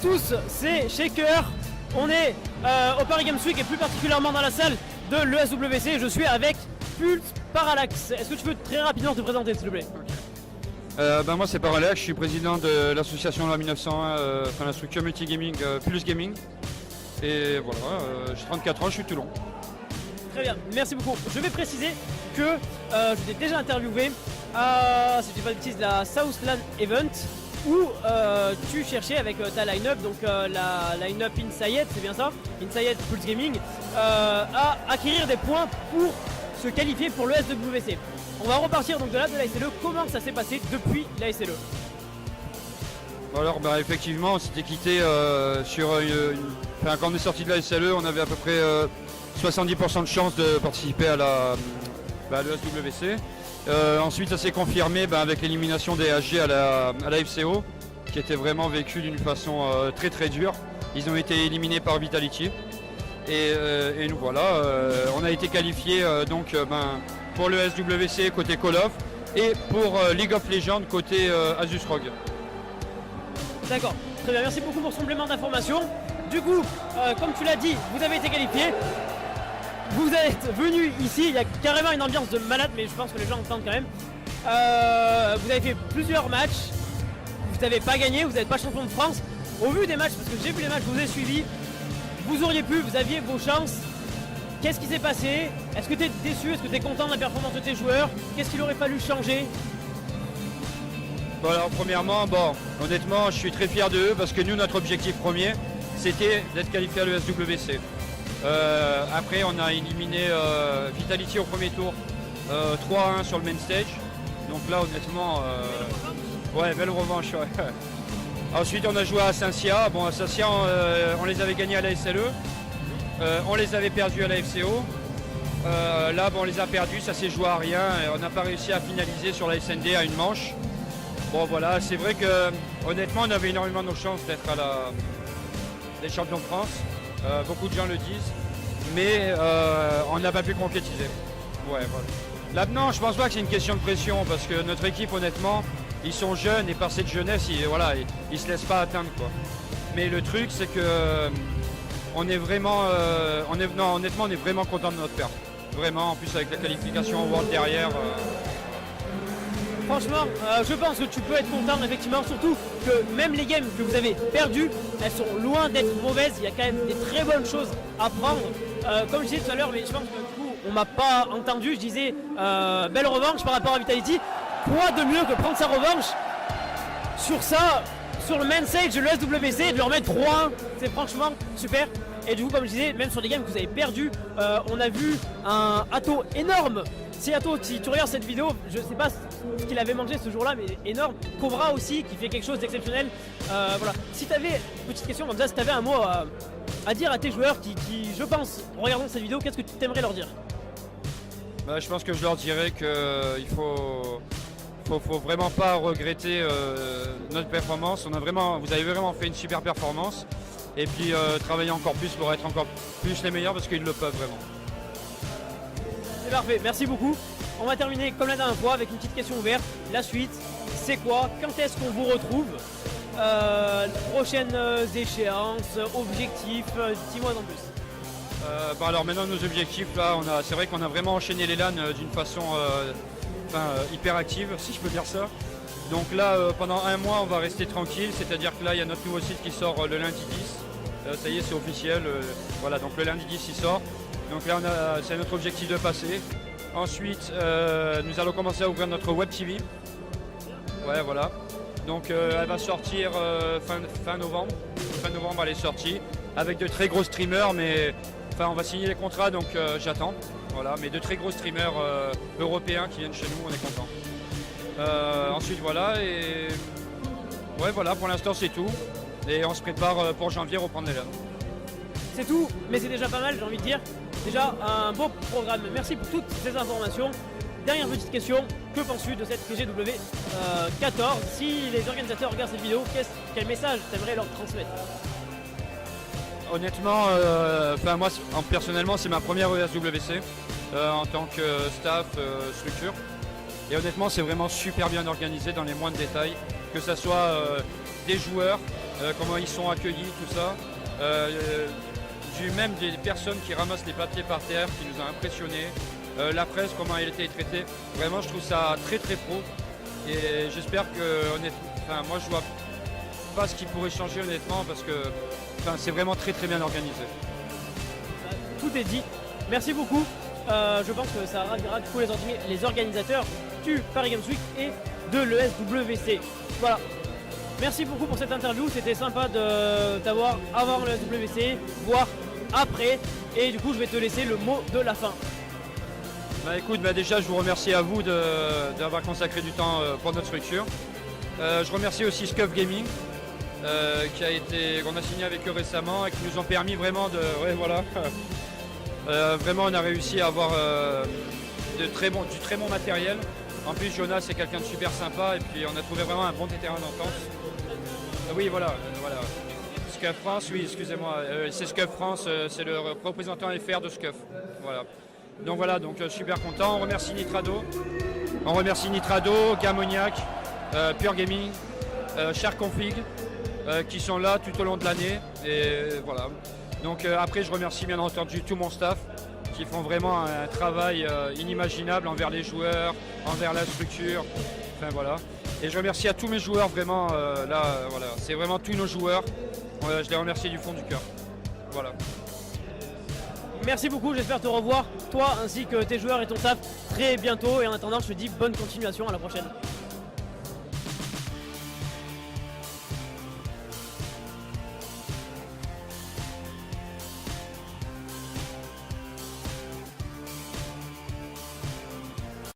tous, c'est Shaker. On est au Paris Games Week et plus particulièrement dans la salle de l'ESWC. Je suis avec Pulse Parallax. Est-ce que tu peux très rapidement te présenter, s'il te plaît? Moi c'est Parallax, je suis président de l'association LOA 1901, la structure multigaming Pulse Gaming. Et voilà, j'ai 34 ans, je suis de Toulon. Très bien, merci beaucoup. Je vais préciser que je t'ai déjà interviewé à, si je dis pas de bêtises, la Southland Event où tu cherchais avec ta line-up, donc la line-up Inside, c'est bien ça, Inside Pulse Gaming, à acquérir des points pour se qualifier pour le SWC. On va repartir donc de là, de la SLE. Comment ça s'est passé depuis la SLE? Alors effectivement, on s'était quitté sur quand on est sorti de la SLE, on avait à peu près 70% de chances de participer à l'ESWC. Ensuite ça s'est confirmé avec l'élimination des HG à la FCO, qui était vraiment vécu d'une façon très très dure. Ils ont été éliminés par Vitality. Et nous voilà, on a été qualifiés pour le SWC côté Call of et pour League of Legends côté Asus ROG. D'accord, très bien, merci beaucoup pour ce complément d'information. Du coup, comme tu l'as dit, vous avez été qualifié. Vous êtes venu ici, il y a carrément une ambiance de malade, mais je pense que les gens entendent quand même. Vous avez fait plusieurs matchs, vous n'avez pas gagné, vous n'êtes pas champion de France. Au vu des matchs, parce que j'ai vu les matchs, je vous ai suivi, vous auriez pu, vous aviez vos chances. Qu'est-ce qui s'est passé? Est-ce que tu es déçu? Est-ce que tu es content de la performance de tes joueurs? Qu'est-ce qu'il aurait fallu changer? Bon, alors premièrement, honnêtement, je suis très fier d'eux parce que nous, notre objectif premier, c'était d'être qualifié à l'ESWC. Après, on a éliminé Vitality au premier tour, 3-1 sur le main stage. Donc là, honnêtement, belle revanche. Ouais. Ensuite, on a joué à Saint-Cia. Bon, à Saint-Cia, on les avait gagnés à la SLE. On les avait perdus à la FCO. Là, on les a perdus, ça s'est joué à rien. On n'a pas réussi à finaliser sur la SND à une manche. Bon, voilà, c'est vrai que honnêtement, on avait énormément de chances d'être des champions de France. Beaucoup de gens le disent, mais on n'a pas pu concrétiser. Ouais, voilà. Là, non, je pense pas que c'est une question de pression, parce que notre équipe, honnêtement, ils sont jeunes et par cette jeunesse, ils se laissent pas atteindre, quoi. Mais le truc, c'est que on est vraiment, honnêtement, on est vraiment content de notre perte. Vraiment, en plus avec la qualification au World derrière. Franchement, je pense que tu peux être content, effectivement, surtout que même les games que vous avez perdues, elles sont loin d'être mauvaises. Il y a quand même des très bonnes choses à prendre. Comme je disais tout à l'heure, mais je pense que du coup, on m'a pas entendu, je disais belle revanche par rapport à Vitality. Quoi de mieux que prendre sa revanche sur ça, sur le main stage de l'ESWC, et de leur mettre 3-1, c'est franchement super. Et du coup, comme je disais, même sur les games que vous avez perdus, on a vu un Atto énorme. Si Atto, si tu regardes cette vidéo, je sais pas ce qu'il avait mangé ce jour-là, mais énorme. Cobra aussi, qui fait quelque chose d'exceptionnel. Voilà. Si tu avais, petite question comme ça, si tu avais un mot à dire à tes joueurs qui, je pense, en regardant cette vidéo, qu'est-ce que tu aimerais leur dire? Je pense que je leur dirais qu'il faut vraiment pas regretter notre performance. Vous avez vraiment fait une super performance. Et puis travailler encore plus pour être encore plus les meilleurs parce qu'ils le peuvent vraiment. C'est parfait, merci beaucoup. On va terminer comme la dernière fois avec une petite question ouverte. La suite, c'est quoi? Quand est-ce qu'on vous retrouve? Prochaines échéances, objectifs, dis-moi en plus. Alors maintenant nos objectifs là, c'est vrai qu'on a vraiment enchaîné les LAN d'une façon hyper active, si je peux dire ça. Donc là pendant un mois on va rester tranquille, c'est-à-dire que là il y a notre nouveau site qui sort le lundi 10. Ça y est, c'est officiel, voilà, donc le lundi 10 il sort. Donc là c'est notre objectif de passer. Ensuite nous allons commencer à ouvrir notre web TV. Ouais, voilà. Donc elle va sortir fin novembre. Fin novembre elle est sortie avec de très gros streamers, mais on va signer les contrats, donc j'attends. Voilà, mais de très gros streamers européens qui viennent chez nous, on est content. Ensuite voilà, et ouais voilà, pour l'instant c'est tout. Et on se prépare pour janvier reprendre les LAN. C'est tout, mais c'est déjà pas mal, j'ai envie de dire. Déjà un beau programme. Merci pour toutes ces informations. Dernière petite question, que penses-tu de cette PGW 14? Si les organisateurs regardent cette vidéo, quel message t'aimerais leur transmettre? Honnêtement, moi personnellement c'est ma première ESWC en tant que staff structure. Et honnêtement c'est vraiment super bien organisé dans les moindres détails, que ce soit des joueurs, comment ils sont accueillis, tout ça. J'ai eu même des personnes qui ramassent les papiers par terre, qui nous ont impressionnés. La presse, comment elle a été traitée. Vraiment, je trouve ça très très pro. Et j'espère que, honnêtement, moi je vois pas ce qui pourrait changer honnêtement parce que c'est vraiment très très bien organisé. Tout est dit. Merci beaucoup. Je pense que ça ravira du coup les organisateurs du Paris Games Week et de l'ESWC. Voilà. Merci beaucoup pour cette interview. C'était sympa de t'avoir avant l'ESWC, voire après. Et du coup, je vais te laisser le mot de la fin. Bah écoute, déjà je vous remercie à vous d'avoir consacré du temps pour notre structure. Je remercie aussi Scuf Gaming qu'on a signé avec eux récemment et qui nous ont permis vraiment de... Ouais, voilà. Vraiment on a réussi à avoir du très bon matériel. En plus Jonas c'est quelqu'un de super sympa et puis on a trouvé vraiment un bon terrain d'entente. Oui voilà. Scuf France, oui excusez-moi, c'est Scuf France, c'est le représentant FR de Scuf. Voilà. Donc voilà, super content. On remercie Nitrado, Gamoniac, Pure Gaming, Shark Config qui sont là tout au long de l'année. Et voilà. Donc après je remercie bien entendu tout mon staff qui font vraiment un travail inimaginable envers les joueurs, envers la structure. Enfin voilà. Et je remercie à tous mes joueurs vraiment voilà. C'est vraiment tous nos joueurs. Je les remercie du fond du cœur. Voilà. Merci beaucoup, j'espère te revoir, toi ainsi que tes joueurs et ton staff, très bientôt. Et en attendant, je te dis bonne continuation, à la prochaine.